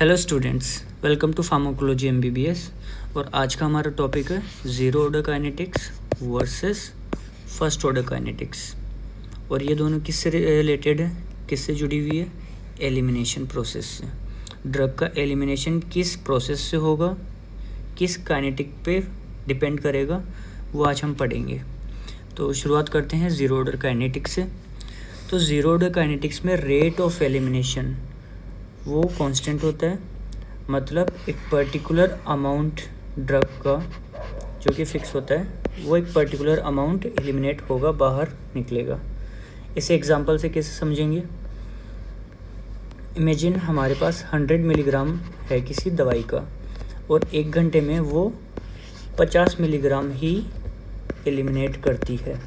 Hello students, welcome to pharmacology MBBS. और आज का हमारा टॉपिक है zero order kinetics versus first order kinetics. और ये दोनों किससे रिलेटेड है, किससे जुड़ी हुई है? एलिमिनेशन प्रोसेस से। ड्रग का एलिमिनेशन किस प्रोसेस से होगा, किस काइनेटिक पे डिपेंड करेगा, वो आज हम पढ़ेंगे। तो शुरुआत करते हैं ज़ीरो ऑर्डर काइनेटिक्स से। तो ज़ीरो ऑर्डर काइनेटिक्स में रेट ऑफ एलिमिनेशन वो कांस्टेंट होता है, मतलब एक पर्टिकुलर अमाउंट ड्रग का जो कि फिक्स होता है, वो एक पर्टिकुलर अमाउंट एलिमिनेट होगा, बाहर निकलेगा। इसे एग्जांपल से कैसे समझेंगे? इमेजिन हमारे पास 100 मिलीग्राम है किसी दवाई का और 1 घंटे में वो 50 मिलीग्राम ही एलिमिनेट करती है।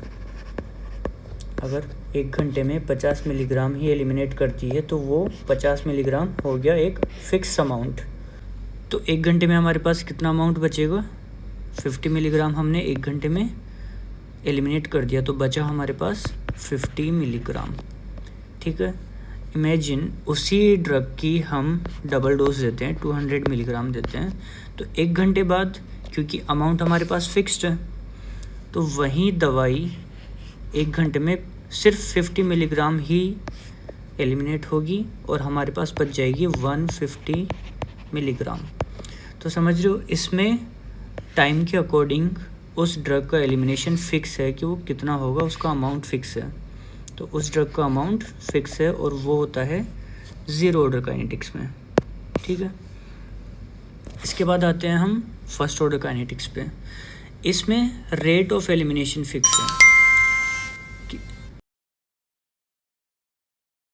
अगर 1 घंटे में 50 मिलीग्राम ही एलिमिनेट करती है तो वो 50 मिलीग्राम हो गया एक फिक्स अमाउंट। तो 1 घंटे में हमारे पास कितना अमाउंट बचेगा? 50 मिलीग्राम हमने 1 घंटे में एलिमिनेट कर दिया, तो बचा हमारे पास 50 मिलीग्राम। ठीक है। इमेजिन उसी ड्रग की हम डबल डोज देते हैं, 200 मिलीग्राम देते हैं। तो 1 घंटे बाद, क्योंकि अमाउंट हमारे पास फिक्स्ड है, तो वही दवाई 1 घंटे में सिर्फ 50 मिलीग्राम ही एलिमिनेट होगी और हमारे पास बच जाएगी 150 मिलीग्राम। तो समझ रहे हो, इसमें टाइम के अकॉर्डिंग उस ड्रग का एलिमिनेशन फिक्स है कि वो कितना होगा, उसका अमाउंट फिक्स है। तो उस ड्रग का अमाउंट फिक्स है और वो होता है ज़ीरो ऑर्डर काइनेटिक्स में। ठीक है। इसके बाद आते हैं हम फर्स्ट ऑर्डर काइनेटिक्स पे। इसमें रेट ऑफ एलिमिनेशन फिक्स है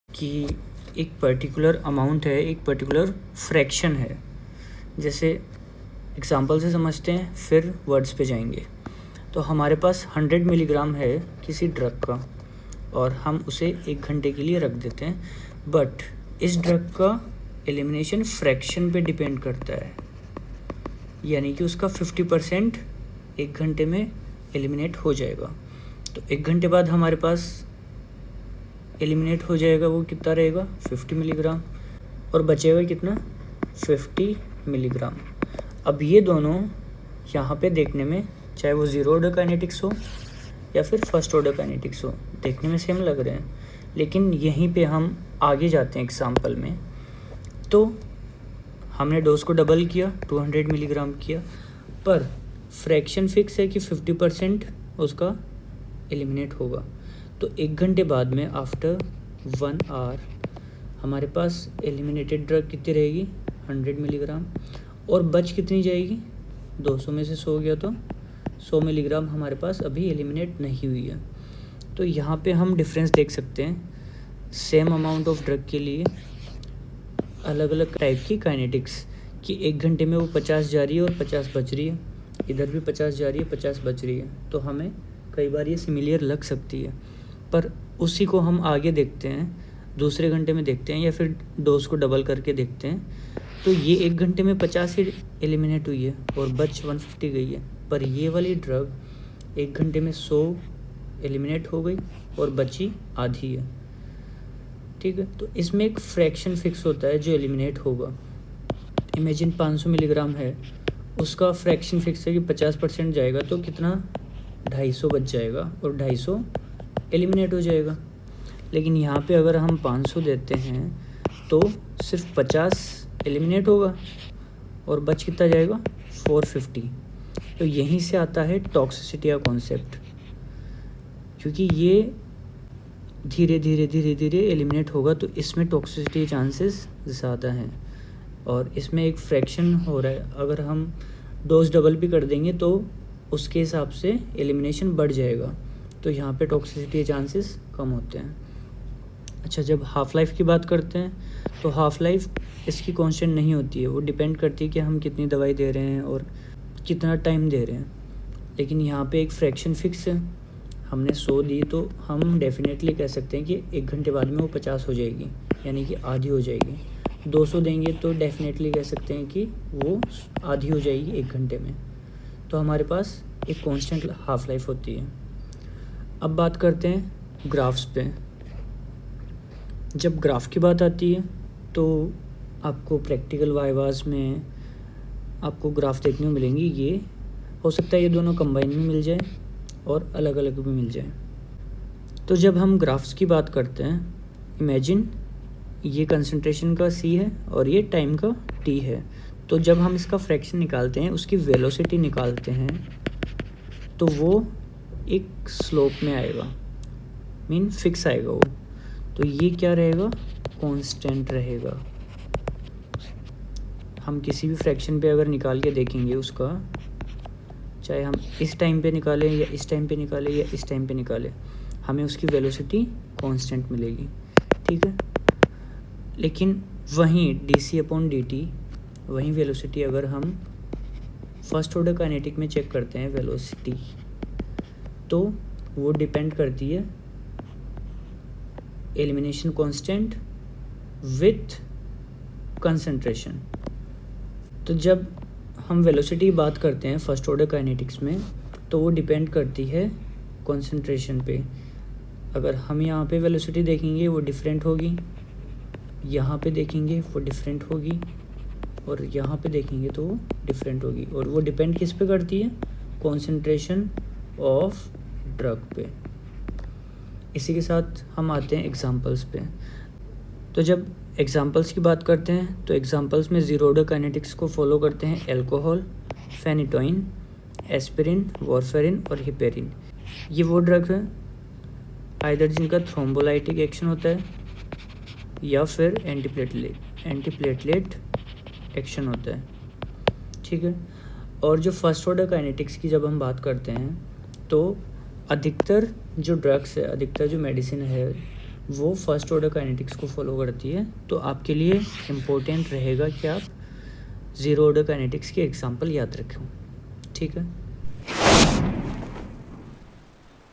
कि एक पर्टिकुलर अमाउंट है, एक पर्टिकुलर फ्रैक्शन है। जैसे एग्जांपल से समझते हैं, फिर वर्ड्स पे जाएंगे। तो हमारे पास 100 मिलीग्राम है किसी ड्रग का और हम उसे 1 घंटे के लिए रख देते हैं, बट इस ड्रग का एलिमिनेशन फ्रैक्शन पे डिपेंड करता है, यानी कि उसका 50% 1 घंटे में एलिमिनेट हो जाएगा। तो 1 घंटे बाद हमारे पास एलिमिनेट हो जाएगा, वो कितना रहेगा? 50 मिलीग्राम, और बचेगा कितना? 50 मिलीग्राम। अब ये दोनों यहाँ पे देखने में, चाहे वो ज़ीरो ऑर्डर काइनेटिक्स हो या फिर फर्स्ट ऑर्डर काइनेटिक्स हो, देखने में सेम लग रहे हैं, लेकिन यहीं पे हम आगे जाते हैं एग्जाम्पल में। तो हमने डोज को डबल किया, 200 मिलीग्राम किया, पर फ्रैक्शन फिक्स है कि 50% उसका एलिमिनेट होगा। तो 1 घंटे बाद में, आफ्टर 1 आवर, हमारे पास एलिमिनेटेड ड्रग कितनी रहेगी? 100 मिलीग्राम। और बच कितनी जाएगी? 200 में से 100 गया तो 100 मिलीग्राम हमारे पास अभी एलिमिनेट नहीं हुई है। तो यहाँ पे हम डिफरेंस देख सकते हैं, सेम अमाउंट ऑफ ड्रग के लिए अलग अलग टाइप की काइनेटिक्स, कि 1 घंटे में वो 50 जा रही है और 50 बच रही है, इधर भी 50 जा रही है, 50 बच रही है। तो हमें कई बार ये सिमिलर लग सकती है, पर उसी को हम आगे देखते हैं, दूसरे घंटे में देखते हैं, या फिर डोज को डबल करके देखते हैं। तो ये 1 घंटे में 50 ही एलिमिनेट हुई है और बच 150 गई है, पर ये वाली ड्रग 1 घंटे में 100 एलिमिनेट हो गई और बची आधी है। ठीक है। तो इसमें एक फ्रैक्शन फिक्स होता है जो एलिमिनेट होगा। इमेजिन 500 मिलीग्राम है, उसका फ्रैक्शन फिक्स है कि 50% जाएगा, तो कितना? 250 बच जाएगा और 250 एलिमिनेट हो जाएगा। लेकिन यहाँ पे अगर हम 500 देते हैं तो सिर्फ 50 एलिमिनेट होगा और बच कितना जाएगा? 450। तो यहीं से आता है टॉक्सिसिटी का कॉन्सेप्ट, क्योंकि ये धीरे धीरे धीरे धीरे एलिमिनेट होगा, तो इसमें टॉक्सिसिटी चांसेस ज़्यादा हैं और इसमें एक फ्रैक्शन हो रहा है। अगर हम डोज डबल भी कर देंगे तो उसके हिसाब से एलिमिनेशन बढ़ जाएगा, तो यहाँ पे टॉक्सिसिटी के चांसेस कम होते हैं। अच्छा, जब हाफ़ लाइफ की बात करते हैं तो हाफ़ लाइफ इसकी कांस्टेंट नहीं होती है, वो डिपेंड करती है कि हम कितनी दवाई दे रहे हैं और कितना टाइम दे रहे हैं। लेकिन यहाँ पे एक फ्रैक्शन फिक्स है, हमने 100 दी तो हम डेफिनेटली कह सकते हैं कि 1 घंटे बाद में वो 50 हो जाएगी, यानी कि आधी हो जाएगी। 200 देंगे तो डेफिनेटली कह सकते हैं कि वो आधी हो जाएगी 1 घंटे में। तो हमारे पास एक कांस्टेंट हाफ़ लाइफ होती है। अब बात करते हैं ग्राफ्स पे। जब ग्राफ की बात आती है तो आपको प्रैक्टिकल वाइवास में आपको ग्राफ देखने को मिलेंगी। ये हो सकता है ये दोनों कंबाइन में मिल जाए और अलग अलग भी मिल जाए। तो जब हम ग्राफ्स की बात करते हैं, इमेजिन ये कंसंट्रेशन का C है और ये टाइम का T है। तो जब हम इसका फ्रैक्शन निकालते हैं, उसकी वेलोसिटी निकालते हैं, तो वो एक स्लोप में आएगा, मीन फिक्स आएगा वो। तो ये क्या रहेगा, कांस्टेंट रहेगा। हम किसी भी फ्रैक्शन पे अगर निकाल के देखेंगे उसका, चाहे हम इस टाइम पे निकालें या इस टाइम पे निकालें या इस टाइम पे निकालें, हमें उसकी वेलोसिटी कांस्टेंट मिलेगी, ठीक है। लेकिन वहीं dc/dt, वहीं वेलोसिटी अगर हम फर्स्ट ऑर्डर काइनेटिक में चेक करते हैं वेलोसिटी, तो वो डिपेंड करती है एलिमिनेशन कांस्टेंट विथ कंसंट्रेशन। तो जब हम वेलोसिटी की बात करते हैं फर्स्ट ऑर्डर काइनेटिक्स में, तो वो डिपेंड करती है कंसंट्रेशन पे। अगर हम यहाँ पे वेलोसिटी देखेंगे वो डिफरेंट होगी, यहाँ पे देखेंगे वो डिफरेंट होगी, और यहाँ पे देखेंगे तो वो डिफरेंट होगी। और वो डिपेंड किस पे करती है, कॉन्सेंट्रेशन ऑफ ड्रग पे। इसी के साथ हम आते हैं एग्जांपल्स पे। तो जब एग्जांपल्स की बात करते हैं, तो एग्जांपल्स में जीरो ऑर्डर काइनेटिक्स को फॉलो करते हैं अल्कोहल, फेनिटोइन, एस्पिरिन, वारफेरिन और हिपेरिन। ये वो ड्रग है आइदर जिनका थ्रोम्बोलाइटिक एक्शन होता है या फिर एंटीप्लेटलेट एक्शन होता है, ठीक है। और जो फर्स्ट ऑर्डर काइनेटिक्स की जब हम बात करते हैं, तो अधिकतर जो ड्रग्स है, अधिकतर जो मेडिसिन है, वो फर्स्ट ऑर्डर काइनेटिक्स को फॉलो करती है। तो आपके लिए इम्पोर्टेंट रहेगा कि आप ज़ीरो ऑर्डर काइनेटिक्स के एग्जांपल याद रखें, ठीक है।